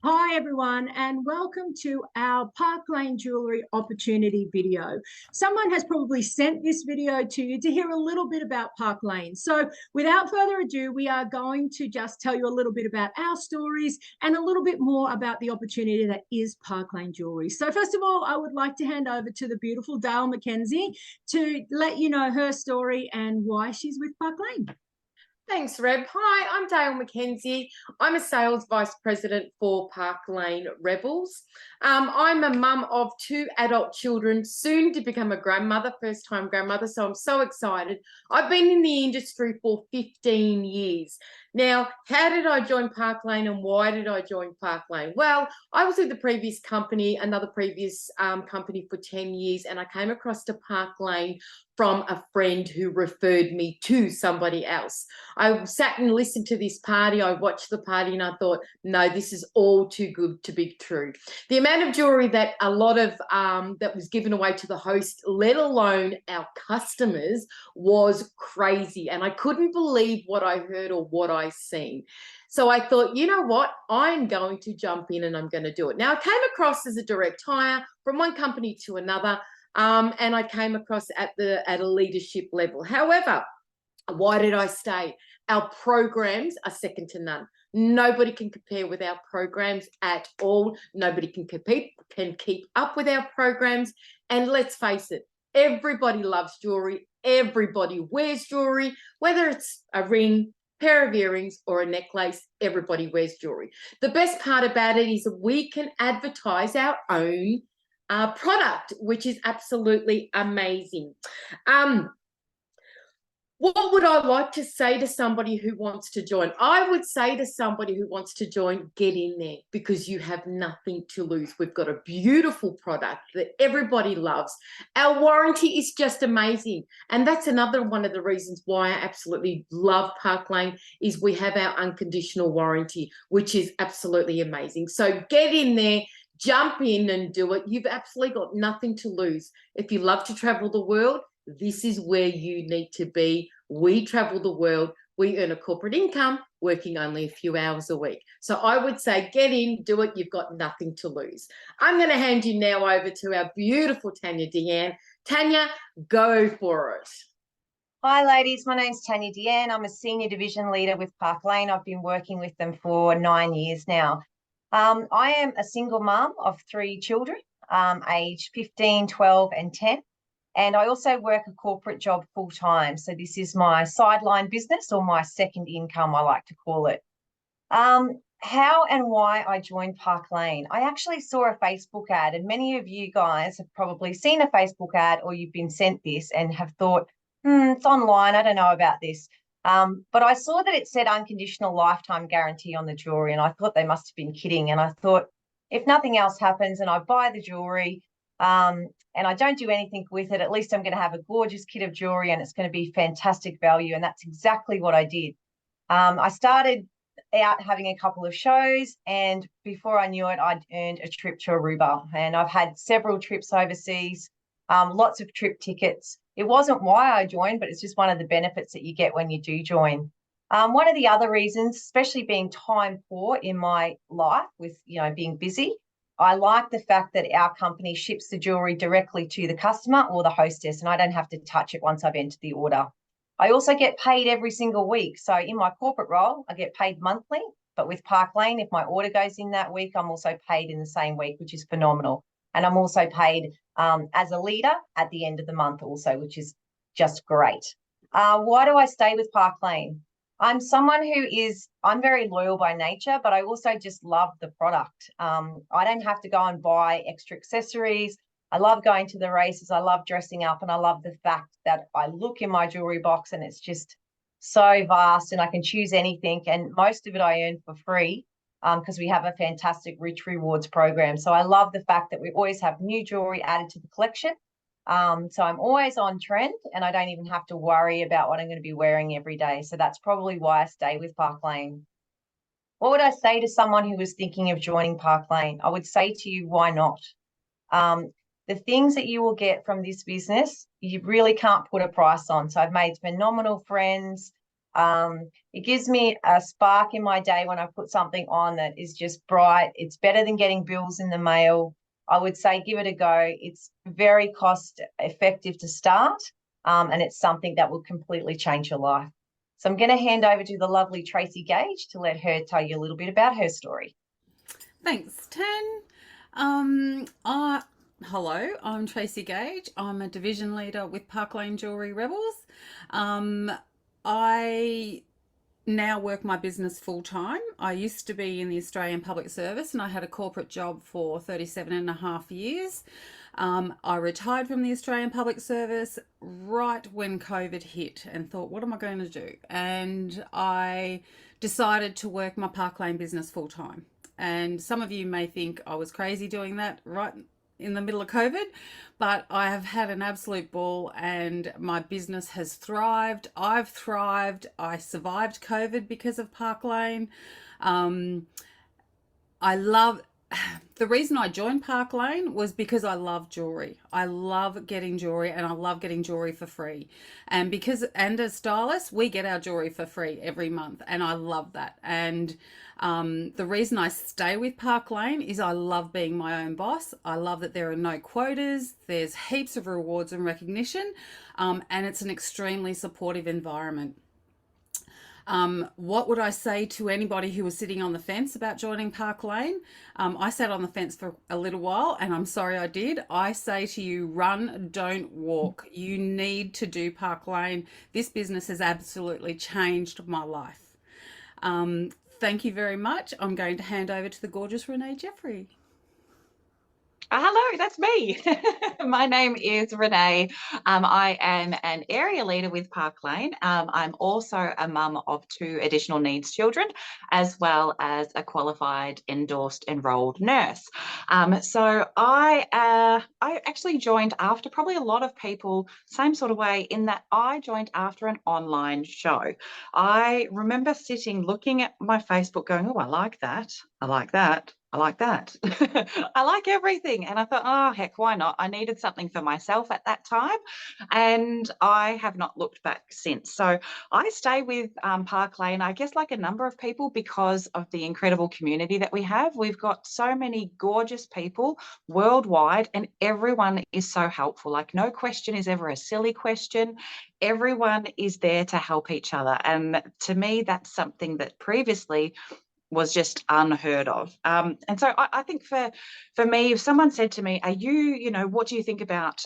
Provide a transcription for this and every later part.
Hi everyone, and welcome to our Park Lane Jewellery opportunity video. Someone has probably sent this video to you to hear a little bit about Park Lane. So without further ado, we are going to just tell you a little bit about our stories and a little bit more about the opportunity that is Park Lane Jewellery. So first of all, I would like to hand over to the beautiful Dale McKenzie to let you know her story and why she's with Park Lane. Thanks, Reb. Hi, I'm Dale McKenzie. I'm a sales vice president for Park Lane Rebels. I'm a mum of two adult children, soon to become a grandmother, first-time grandmother, so I'm so excited. I've been in the industry for 15 years. Now, how did I join Park Lane and why did I join Park Lane? Well, I was with the previous company, another previous company for 10 years, and I came across to Park Lane from a friend who referred me to somebody else. I sat and listened to this party. I watched the party and I thought, no, this is all too good to be true. The amount of jewelry that a lot of that was given away to the host, let alone our customers, was crazy. And I couldn't believe what I heard or what I seen. So I thought, you know what? I'm going to jump in and I'm going to do it. Now, I came across as a direct hire from one company to another. And I came across at a leadership level. However, why did I stay? Our programs are second to none. Nobody can compare with our programs at all. Nobody can keep up with our programs. And let's face it, everybody loves jewelry. Everybody wears jewelry, whether it's a ring, pair of earrings, or a necklace. Everybody wears jewelry. The best part about it is that we can advertise our own product, which is absolutely amazing. What would I like to say to somebody who wants to join? I would say to somebody who wants to join, get in there because you have nothing to lose. We've got a beautiful product that everybody loves. Our warranty is just amazing. And that's another one of the reasons why I absolutely love Park Lane is we have our unconditional warranty, which is absolutely amazing. So get in there. Jump in and do it. You've absolutely got nothing to lose. If you love to travel the world, this is where you need to be. We travel the world. We earn a corporate income working only a few hours a week. So I would say get in, do it. You've got nothing to lose. I'm going to hand you now over to our beautiful Tanya Deanne. Tanya, go for it. Hi ladies, my name's Tanya Deanne. I'm a senior division leader with Park Lane. I've been working with them for 9 years now. I am a single mum of 3 children, aged 15, 12 and 10. And I also work a corporate job full time. So this is my sideline business or my second income, I like to call it. How and why I joined Park Lane. I actually saw a Facebook ad, and many of you guys have probably seen a Facebook ad or you've been sent this and have thought, it's online, I don't know about this. But I saw that it said unconditional lifetime guarantee on the jewelry, and I thought they must have been kidding. And I thought, if nothing else happens and I buy the jewelry and I don't do anything with it, at least I'm going to have a gorgeous kit of jewelry and it's going to be fantastic value. And that's exactly what I did. I started out having a couple of shows, and before I knew it, I'd earned a trip to Aruba, and I've had several trips overseas, lots of trip tickets. It wasn't why I joined, but it's just one of the benefits that you get when you do join. One of the other reasons, especially being time poor in my life with, being busy, I like the fact that our company ships the jewelry directly to the customer or the hostess, and I don't have to touch it once I've entered the order. I also get paid every single week. So in my corporate role, I get paid monthly, but with Park Lane, if my order goes in that week, I'm also paid in the same week, which is phenomenal. And I'm also paid as a leader at the end of the month also, which is just great. Why do I stay with Park Lane? I'm someone I'm very loyal by nature, but I also just love the product. I don't have to go and buy extra accessories. I love going to the races. I love dressing up, and I love the fact that I look in my jewelry box and it's just so vast and I can choose anything. And most of it I earn for free because we have a fantastic rich rewards program. So I love the fact that we always have new jewelry added to the collection. So I'm always on trend and I don't even have to worry about what I'm going to be wearing every day. So that's probably why I stay with Park Lane. What would I say to someone who was thinking of joining Park Lane? I would say to you, why not? The things that you will get from this business, you really can't put a price on. So I've made phenomenal friends. It gives me a spark in my day when I put something on that is just bright. It's better than getting bills in the mail. I would say give it a go. It's very cost effective to start, and it's something that will completely change your life. So I'm going to hand over to the lovely Tracy Gage to let her tell you a little bit about her story. Thanks, Tan. Hello, I'm Tracy Gage. I'm a division leader with Park Lane Jewellery Rebels. I now work my business full time. I used to be in the Australian Public Service and I had a corporate job for 37 and a half years. I retired from the Australian Public Service right when COVID hit and thought, what am I going to do? And I decided to work my Park Lane business full time. And some of you may think I was crazy doing that right in the middle of COVID, but I have had an absolute ball and my business has thrived. I've thrived. I survived COVID because of Park Lane. The reason I joined Park Lane was because I love jewelry. I love getting jewelry and I love getting jewelry for free. And as stylists, we get our jewelry for free every month and I love that. And the reason I stay with Park Lane is I love being my own boss. I love that there are no quotas. There's heaps of rewards and recognition, and it's an extremely supportive environment. What would I say to anybody who was sitting on the fence about joining Park Lane? I sat on the fence for a little while and I'm sorry I did. I say to you, run, don't walk. You need to do Park Lane. This business has absolutely changed my life. Thank you very much. I'm going to hand over to the gorgeous Renee Jeffrey. Hello, that's me. My name is Renee. I am an area leader with Park Lane. I'm also a mum of 2 additional needs children, as well as a qualified, endorsed, enrolled nurse. So I actually joined after probably a lot of people, same sort of way, in that I joined after an online show. I remember looking at my Facebook going, oh, I like that. I like that. I like that. I like everything. And I thought, oh, heck, why not? I needed something for myself at that time. And I have not looked back since. So I stay with Park Lane, I guess, like a number of people because of the incredible community that we have. We've got so many gorgeous people worldwide and everyone is so helpful. Like no question is ever a silly question. Everyone is there to help each other. And to me, that's something that previously was just unheard of. And so I think for me, if someone said to me, what do you think about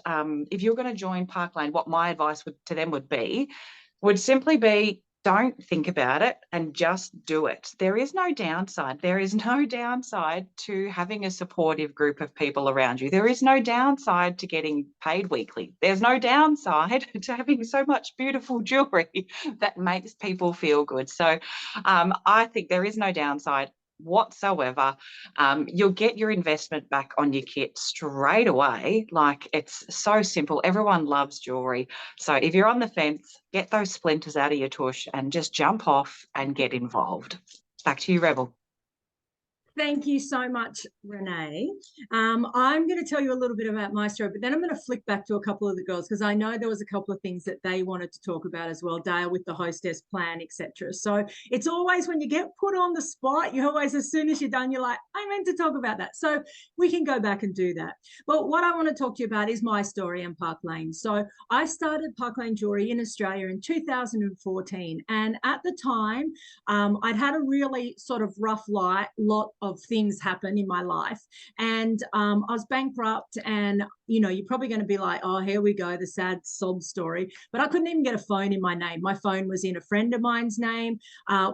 if you're going to join Park Lane, what my advice to them would simply be, don't think about it and just do it. There is no downside. There is no downside to having a supportive group of people around you. There is no downside to getting paid weekly. There's no downside to having so much beautiful jewelry that makes people feel good. So I think there is no downside whatsoever. You'll get your investment back on your kit straight away. Like, it's so simple. Everyone loves jewelry. So if you're on the fence, get those splinters out of your tush and just jump off and get involved. Back to you, Rebel. Thank you so much, Renee. I'm going to tell you a little bit about my story, but then I'm going to flick back to a couple of the girls because I know there was a couple of things that they wanted to talk about as well, Dale, with the hostess plan, etc. So it's always when you get put on the spot, you always, as soon as you're done, you're like, I meant to talk about that. So we can go back and do that. But what I want to talk to you about is my story and Park Lane. So I started Park Lane Jewellery in Australia in 2014. And at the time, I'd had a really sort of rough lot of things happen in my life, and I was bankrupt, and you're probably going to be like, oh, here we go, the sad sob story, but I couldn't even get a phone in my name. My phone was in a friend of mine's name.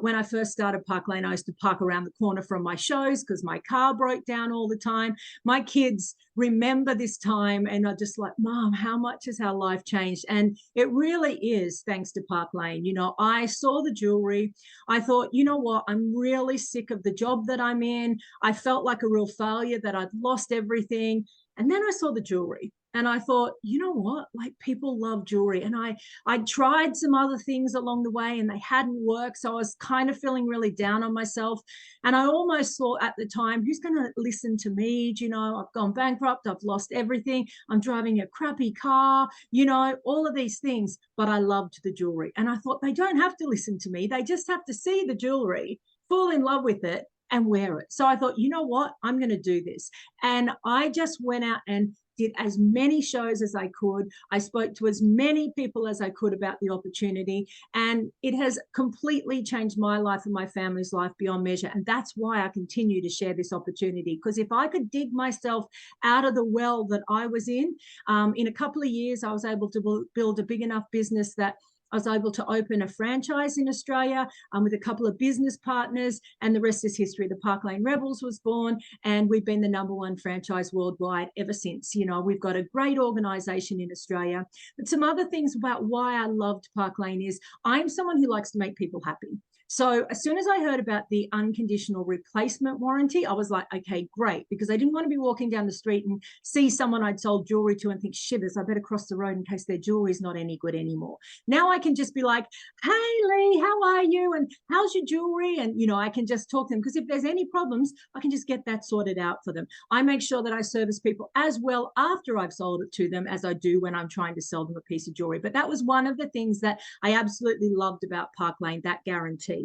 When I first started Park Lane, I used to park around the corner from my shows because my car broke down all the time. My kids remember this time and are just like, Mom, how much has our life changed? And it really is thanks to Park Lane. I saw the jewelry. I thought, you know what, I'm really sick of the job that I'm in. I felt like a real failure, that I'd lost everything. And then I saw the jewelry and I thought, you know what, like people love jewelry. And I tried some other things along the way and they hadn't worked. So I was kind of feeling really down on myself. And I almost thought at the time, who's going to listen to me? Do you know, I've gone bankrupt, I've lost everything, I'm driving a crappy car, you know, all of these things. But I loved the jewelry. And I thought they don't have to listen to me. They just have to see the jewelry, fall in love with it, and wear it. So I thought, you know what, I'm going to do this. And I just went out and did as many shows as I could. I spoke to as many people as I could about the opportunity, and it has completely changed my life and my family's life beyond measure. And that's why I continue to share this opportunity, because if I could dig myself out of the well that I was in a couple of years, I was able to build a big enough business that I was able to open a franchise in Australia with a couple of business partners, and the rest is history. The Park Lane Rebels was born, and we've been the #1 franchise worldwide ever since. You know, we've got a great organization in Australia. But some other things about why I loved Park Lane is I'm someone who likes to make people happy. So as soon as I heard about the unconditional replacement warranty, I was like, okay, great, because I didn't want to be walking down the street and see someone I'd sold jewelry to and think, shivers, I better cross the road in case their jewelry is not any good anymore. Now I can just be like, hey, Lee, how are you? And how's your jewelry? And, you know, I can just talk to them, because if there's any problems, I can just get that sorted out for them. I make sure that I service people as well after I've sold it to them as I do when I'm trying to sell them a piece of jewelry. But that was one of the things that I absolutely loved about Park Lane, that guarantee.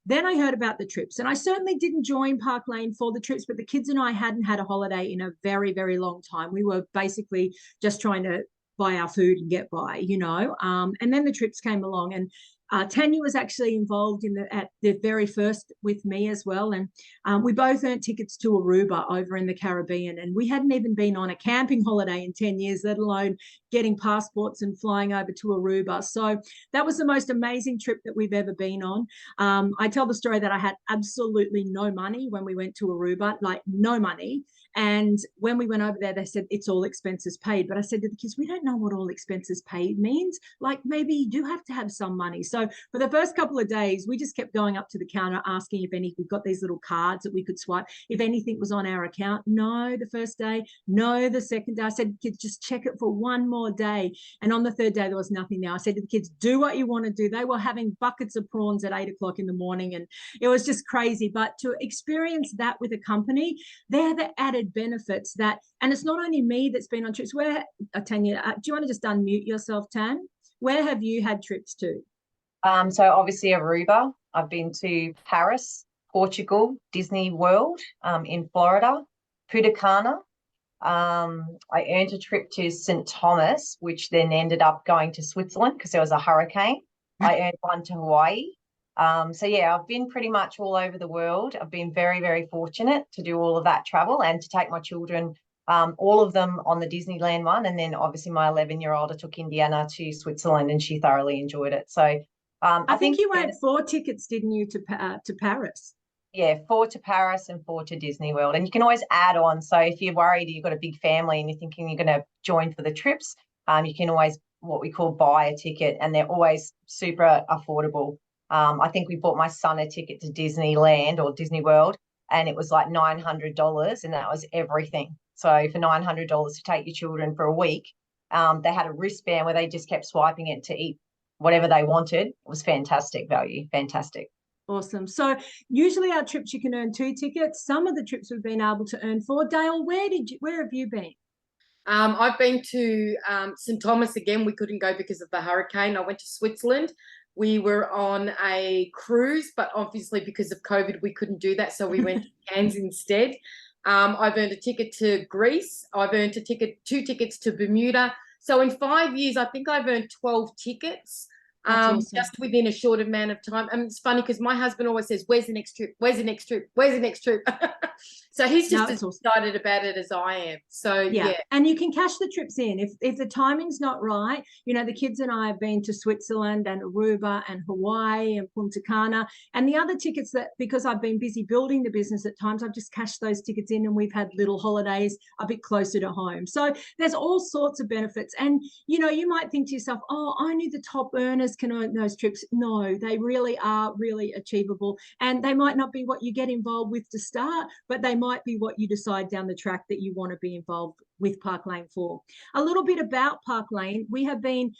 Then I heard about the trips, and I certainly didn't join Park Lane for the trips, but the kids and I hadn't had a holiday in a very, very long time. We were basically just trying to buy our food and get by, you know. And then the trips came along, and Tanya was actually involved at the very first with me as well. And we both earned tickets to Aruba over in the Caribbean. And we hadn't even been on a camping holiday in 10 years, let alone getting passports and flying over to Aruba. So that was the most amazing trip that we've ever been on. I tell the story that I had absolutely no money when we went to Aruba, like no money. And when we went over there, they said it's all expenses paid. But I said to the kids, we don't know what all expenses paid means. Like maybe you do have to have some money. So for the first couple of days, we just kept going up to the counter asking if we've got these little cards that we could swipe, if anything was on our account. No, the first day. No, the second day. I said, kids, just check it for one more day. And on the third day, there was nothing there. I said to the kids, do what you want to do. They were having buckets of prawns at 8 o'clock in the morning, and it was just crazy. But to experience that with a company, they're the added benefits that, and it's not only me that's been on trips. Where, Tanya, do you want to just unmute yourself, Tan? Where have you had trips to? So obviously Aruba. I've been to Paris, Portugal, Disney World, in Florida, Punta Cana. I earned a trip to St. Thomas, which then ended up going to Switzerland because there was a hurricane. I earned one to Hawaii. So yeah, I've been pretty much all over the world. I've been very, very fortunate to do all of that travel and to take my children, all of them on the Disneyland one. And then obviously my 11-year-old, I took Indiana to Switzerland and she thoroughly enjoyed it. So I think you had 4 tickets, didn't you, to Paris? Yeah, 4 to Paris and 4 to Disney World. And you can always add on. So if you're worried you've got a big family and you're thinking you're going to join for the trips, you can always what we call buy a ticket, and they're always super affordable. I think we bought my son a ticket to Disneyland or Disney World, and it was like $900, and that was everything. So for $900 to take your children for a week, they had a wristband where they just kept swiping it to eat whatever they wanted. It was fantastic value, fantastic. Awesome. So usually our trips you can earn 2 tickets. Some of the trips we've been able to earn 4. Dale, where have you been? I've been to St. Thomas again. We couldn't go because of the hurricane. I went to Switzerland. We were on a cruise, but obviously because of COVID, we couldn't do that. So we went to Cairns instead. I've earned a ticket to Greece. I've earned 2 tickets to Bermuda. So in 5 years, I think I've earned 12 tickets. Awesome. Just within a short amount of time. And it's funny because my husband always says, where's the next trip? Where's the next trip? Where's the next trip? So he's just as excited about it as I am. So yeah. And you can cash the trips in. If the timing's not right, you know, the kids and I have been to Switzerland and Aruba and Hawaii and Punta Cana. And the other tickets that, because I've been busy building the business at times, I've just cashed those tickets in and we've had little holidays a bit closer to home. So there's all sorts of benefits. And, you know, you might think to yourself, oh, only the top earners can earn those trips. No, they really are really achievable. And they might not be what you get involved with to start, but they might be what you decide down the track that you want to be involved with Park Lane for. A little bit about Park Lane. We have been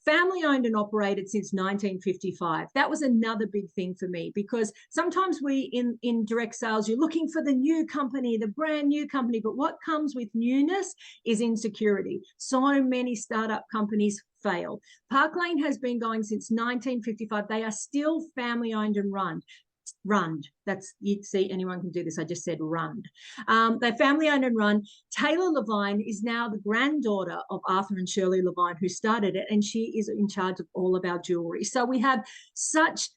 family owned and operated since 1955. That was another big thing for me, because sometimes we in direct sales, you're looking for the new company, the brand new company, but what comes with newness is insecurity. So many startup companies fail. Park Lane has been going since 1955. They are still family owned and run. That's, you see, anyone can do this. I just said run. They're family owned and run. Taylor Levine is now the granddaughter of Arthur and Shirley Levine, who started it, and she is in charge of all of our jewelry. So we have such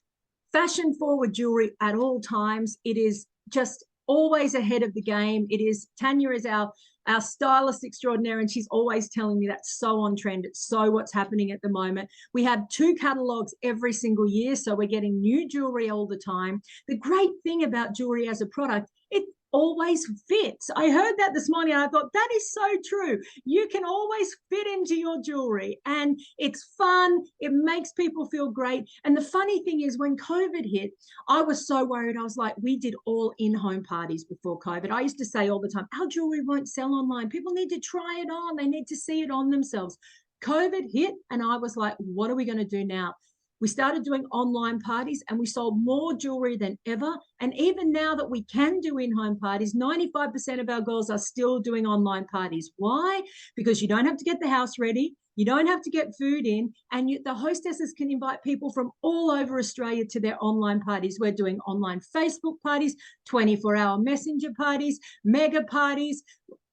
fashion forward jewelry at all times. It is just always ahead of the game. It is, Tanya is our stylist extraordinaire, and she's always telling me that's so on trend. It's so what's happening at the moment. We have 2 catalogs every single year, so we're getting new jewelry all the time. The great thing about jewelry as a product, it always fits. I heard that this morning and I thought that is so true. You can always fit into your jewelry, and it's fun. It makes people feel great. And the funny thing is, when COVID hit, I was so worried. I was like, we did all in-home parties before COVID. I used to say all the time, our jewelry won't sell online. People need to try it on. They need to see it on themselves. COVID hit and I was like, what are we going to do now? We started doing online parties and we sold more jewelry than ever. And even now that we can do in-home parties, 95% of our girls are still doing online parties. Why? Because you don't have to get the house ready. You don't have to get food in, and the hostesses can invite people from all over Australia to their online parties. We're doing online Facebook parties, 24-hour messenger parties, mega parties,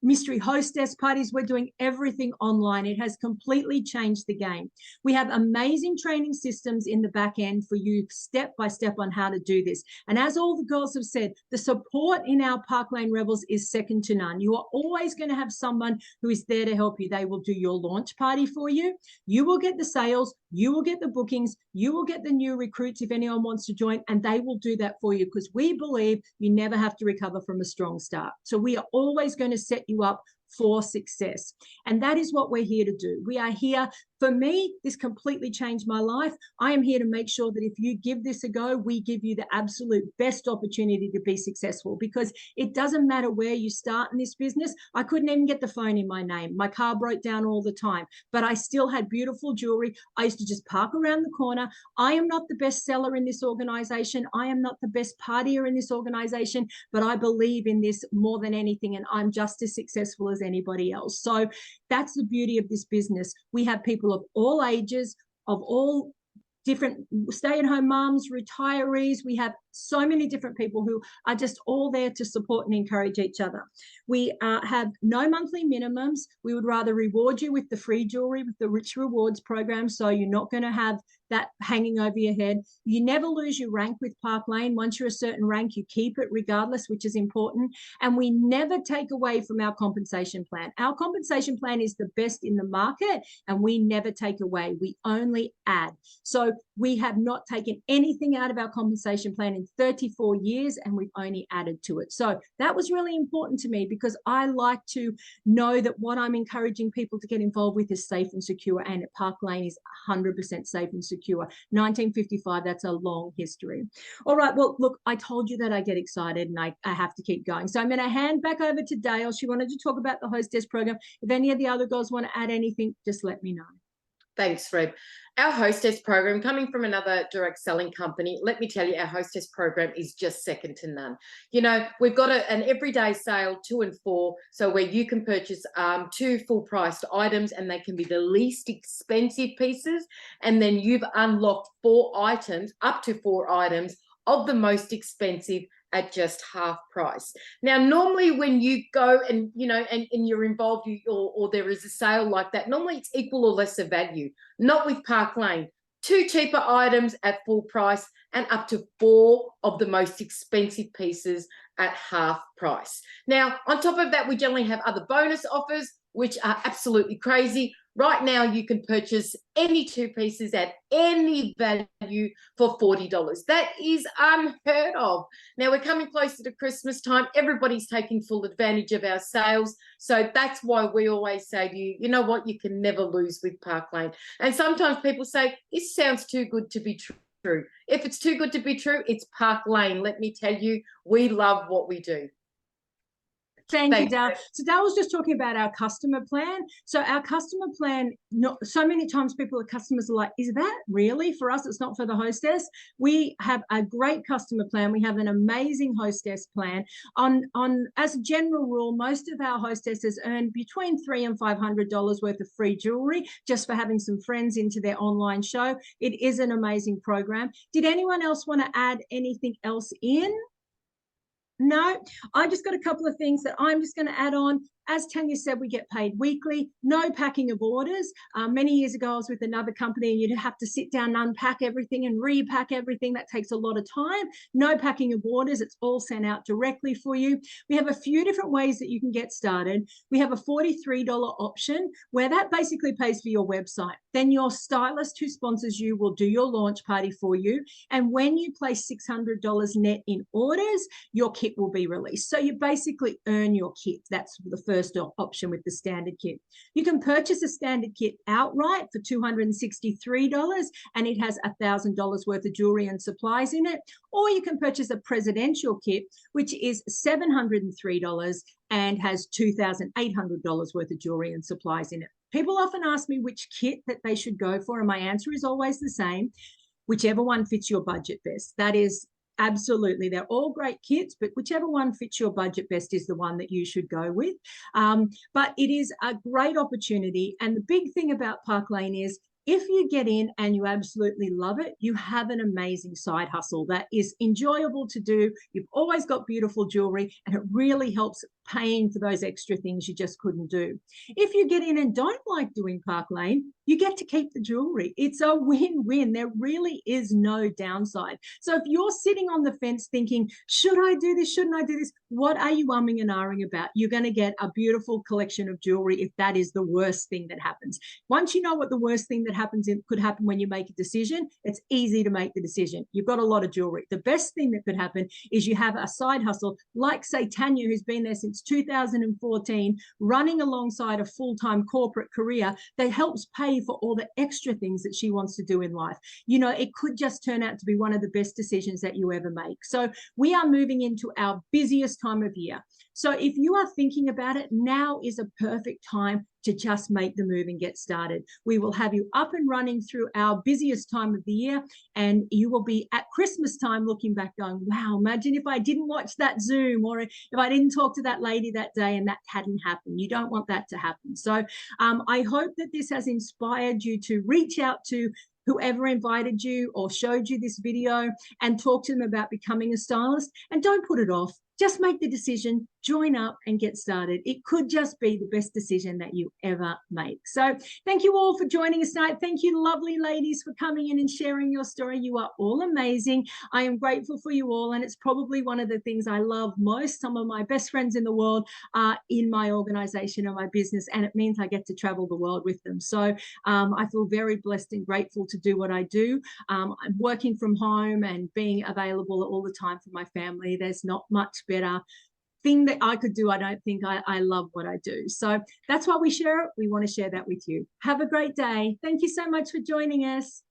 mystery hostess parties. We're doing everything online. It has completely changed the game. We have amazing training systems in the back end for you step by step on how to do this. And as all the girls have said, the support in our Park Lane Rebels is second to none. You are always going to have someone who is there to help you. They will do your launch party for you. You will get the sales. You will get the bookings. You will get the new recruits if anyone wants to join, and they will do that for you, because we believe you never have to recover from a strong start. So we are always going to set you up for success. And that is what we're here to do. We are here. For me, this completely changed my life. I am here to make sure that if you give this a go, we give you the absolute best opportunity to be successful, because it doesn't matter where you start in this business. I couldn't even get the phone in my name. My car broke down all the time, but I still had beautiful jewelry. I used to just park around the corner. I am not the best seller in this organization. I am not the best partier in this organization, but I believe in this more than anything, and I'm just as successful as anybody else. So that's the beauty of this business. We have people of all ages, of all different stay-at-home moms, retirees. We have so many different people who are just all there to support and encourage each other. We have no monthly minimums. We would rather reward you with the free jewelry, with the Rich Rewards program, so you're not going to have that hanging over your head. You never lose your rank with Park Lane. Once you're a certain rank, you keep it regardless, which is important. And we never take away from our compensation plan. Our compensation plan is the best in the market, and we never take away. We only add. So we have not taken anything out of our compensation plan in 34 years, and we've only added to it. So that was really important to me, because I like to know that what I'm encouraging people to get involved with is safe and secure, and at Park Lane is 100% safe and secure. 1955, that's a long history. All right, well, look, I told you that I get excited and I have to keep going. So I'm going to hand back over to Dale. She wanted to talk about the Hostess Program. If any of the other girls want to add anything, just let me know. Thanks, Reb. Our Hostess Program, coming from another direct selling company, let me tell you, our Hostess Program is just second to none. You know, we've got an everyday sale 2 and 4, so where you can purchase 2 full-priced items, and they can be the least expensive pieces, and then you've unlocked 4 items, up to 4 items of the most expensive at just half price. Now, normally when you go and, you know, and you're involved, or there is a sale like that, normally it's equal or lesser value. Not with Park Lane. 2 cheaper items at full price, and up to 4 of the most expensive pieces at half price. Now, on top of that, we generally have other bonus offers, which are absolutely crazy. Right now, you can purchase any 2 pieces at any value for $40. That is unheard of. Now, we're coming closer to Christmas time. Everybody's taking full advantage of our sales. So that's why we always say to you, you know what, you can never lose with Park Lane. And sometimes people say, this sounds too good to be true. If it's too good to be true, it's Park Lane. Let me tell you, we love what we do. Thank you, Thanks, Dal. Reb. So Dal was just talking about our customer plan. So our customer plan, so many times customers are like, is that really for us? It's not for the hostess. We have a great customer plan. We have an amazing hostess plan. As a general rule, most of our hostesses earn between $300 and $500 worth of free jewelry just for having some friends into their online show. It is an amazing program. Did anyone else want to add anything else in? No, I just got a couple of things that I'm just going to add on. As Tanya said, we get paid weekly, no packing of orders. Many years ago, I was with another company and you'd have to sit down and unpack everything and repack everything. That takes a lot of time. No packing of orders. It's all sent out directly for you. We have a few different ways that you can get started. We have a $43 option where that basically pays for your website. Then your stylist who sponsors you will do your launch party for you. And when you place $600 net in orders, your kit will be released. So you basically earn your kit. That's the first option with the standard kit. You can purchase a standard kit outright for $263 and it has $1,000 worth of jewelry and supplies in it. Or you can purchase a presidential kit, which is $703 and has $2,800 worth of jewelry and supplies in it. People often ask me which kit that they should go for, and my answer is always the same: whichever one fits your budget best. That is absolutely, they're all great kits, but whichever one fits your budget best is the one that you should go with. But it is a great opportunity. And the big thing about Park Lane is if you get in and you absolutely love it, you have an amazing side hustle that is enjoyable to do. You've always got beautiful jewelry and it really helps paying for those extra things you just couldn't do. If you get in and don't like doing Park Lane, you get to keep the jewelry. It's a win-win. There really is no downside. So if you're sitting on the fence thinking, should I do this? Shouldn't I do this? What are you umming and ahhing about? You're going to get a beautiful collection of jewelry if that is the worst thing that happens. Once you know what the worst thing that could happen when you make a decision, it's easy to make the decision. You've got a lot of jewelry. The best thing that could happen is you have a side hustle, like say Tanya, who's been there since 2014, running alongside a full-time corporate career that helps pay for all the extra things that she wants to do in life. You know, it could just turn out to be one of the best decisions that you ever make. So we are moving into our busiest time of year. So if you are thinking about it, now is a perfect time to just make the move and get started. We will have you up and running through our busiest time of the year, and you will be at Christmas time looking back going, wow, imagine if I didn't watch that Zoom, or if I didn't talk to that lady that day and that hadn't happened. You don't want that to happen. So I hope that this has inspired you to reach out to whoever invited you or showed you this video and talk to them about becoming a stylist, and don't put it off. Just make the decision, join up and get started. It could just be the best decision that you ever make. So thank you all for joining us tonight. Thank you, lovely ladies, for coming in and sharing your story. You are all amazing. I am grateful for you all, and it's probably one of the things I love most. Some of my best friends in the world are in my organization and my business, and it means I get to travel the world with them. So I feel very blessed and grateful to do what I do. I'm working from home and being available all the time for my family. There's not much better thing that I could do. I don't think I love what I do. So that's why we share it. We want to share that with you. Have a great day. Thank you so much for joining us.